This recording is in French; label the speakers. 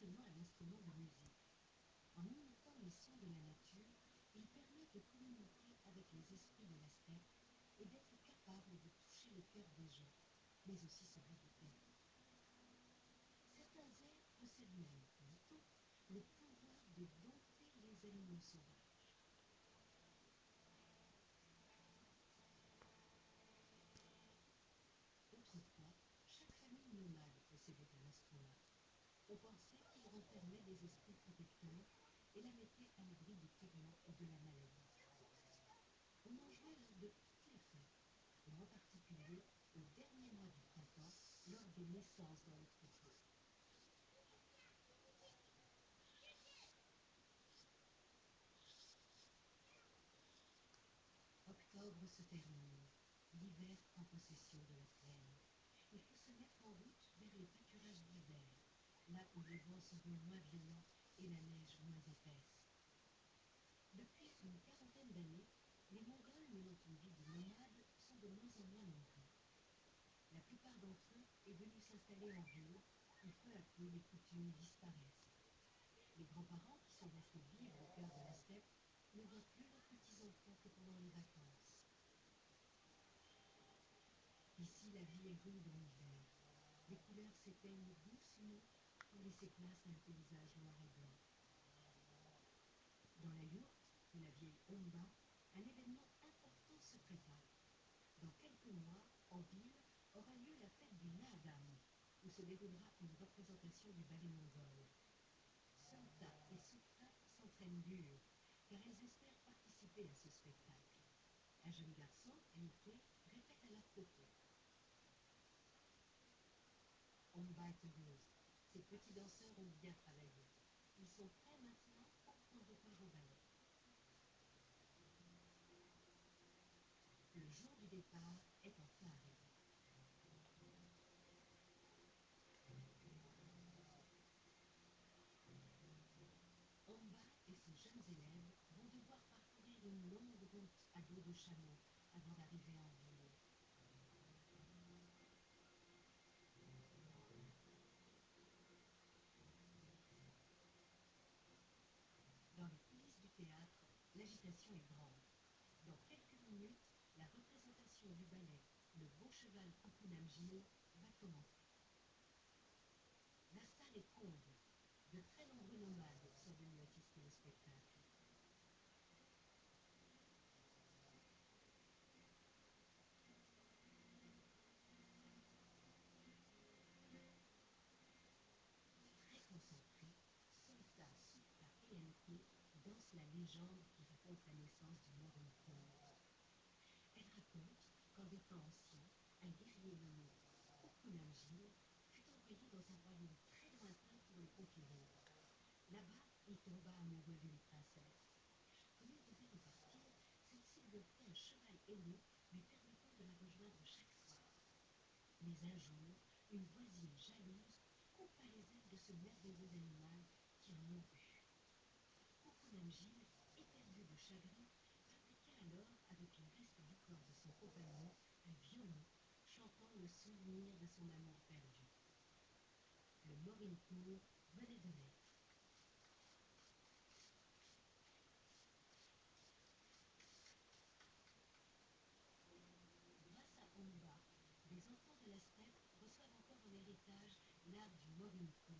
Speaker 1: seulement un instrument de musique. En imitant les sons de la nature, il permet de communiquer avec les esprits de la steppe et d'être capable de toucher le cœur des gens, mais aussi celui des bêtes. Certains airs possèdent même, dit-on, le pouvoir de dompter les animaux sauvages. Autrefois, chaque famille nomade possédait un instrument. On pensait qu'il renfermait des esprits protecteurs et la mettait à l'abri du tourment et de la maladie. On en jouait lors de toutes les fêtes, et en particulier au dernier mois du printemps, lors des naissances dans le troupeau. Octobre se termine, l'hiver prend possession de la plaine. Il faut se mettre en route vers les pâturages d'hiver, là où les vents seront moins violents et la neige moins épaisse. Depuis une quarantaine d'années, les Mongols menant une vie de nomades sont de moins en moins nombreux. La plupart d'entre eux est venu s'installer en ville, où peu à peu les coutumes disparaissent. Les grands-parents qui sont restés vivre au cœur de la steppe ne voient plus leurs petits-enfants que pendant les vacances. Ici, la vie est rude en hiver. Les couleurs s'éteignent doucement pour laisser place à un paysage noir et blanc. Dans la yourte de la vieille Omba, un événement important se prépare. Dans quelques mois, en ville, aura lieu la fête du Naadam, où se déroulera une représentation du ballet mongol. Santa et Sukta s'entraînent dur, car elles espèrent participer à ce spectacle. Un jeune garçon, Yuke, répète à leur côté. Omba est heureuse. Ses petits danseurs ont bien travaillé. Ils sont prêts maintenant pour prendre part au ballet. Le jour du départ est enfin arrivé. Omba et ses jeunes élèves vont devoir parcourir une longue route à dos de chameau avant d'arriver en ville. Dans les coulisses du théâtre, l'agitation est grande. Dans quelques minutes, la représentation du ballet Le Beau Cheval Kukunamjil va commencer. La salle est comble. De très nombreux nomades sont venus assister au spectacle. Très concentrés, Santa, Sukta et Enki dansent la légende qui raconte la naissance du Morincourt. Elle raconte qu'en des temps anciens, un guerrier nommé Kukunamjil fut envoyé dans un royaume très lointain pour le conquérir. Là-bas, il tomba amoureux d'une princesse. Comme il devait repartir, celle-ci lui offrit un cheval ailé lui permettant de la rejoindre chaque soir. Mais un jour, une voisine jalouse coupa les ailes de ce merveilleux animal qui en mourut. Kukunamjil, éperdu de chagrin, fabriqua alors avec les restes du corps de son compagnon un violon chantant le souvenir de son amour perdu. Le Morincourt venait de naître. Grâce à Omba, les enfants de la steppe reçoivent encore en héritage l'art du Morincourt.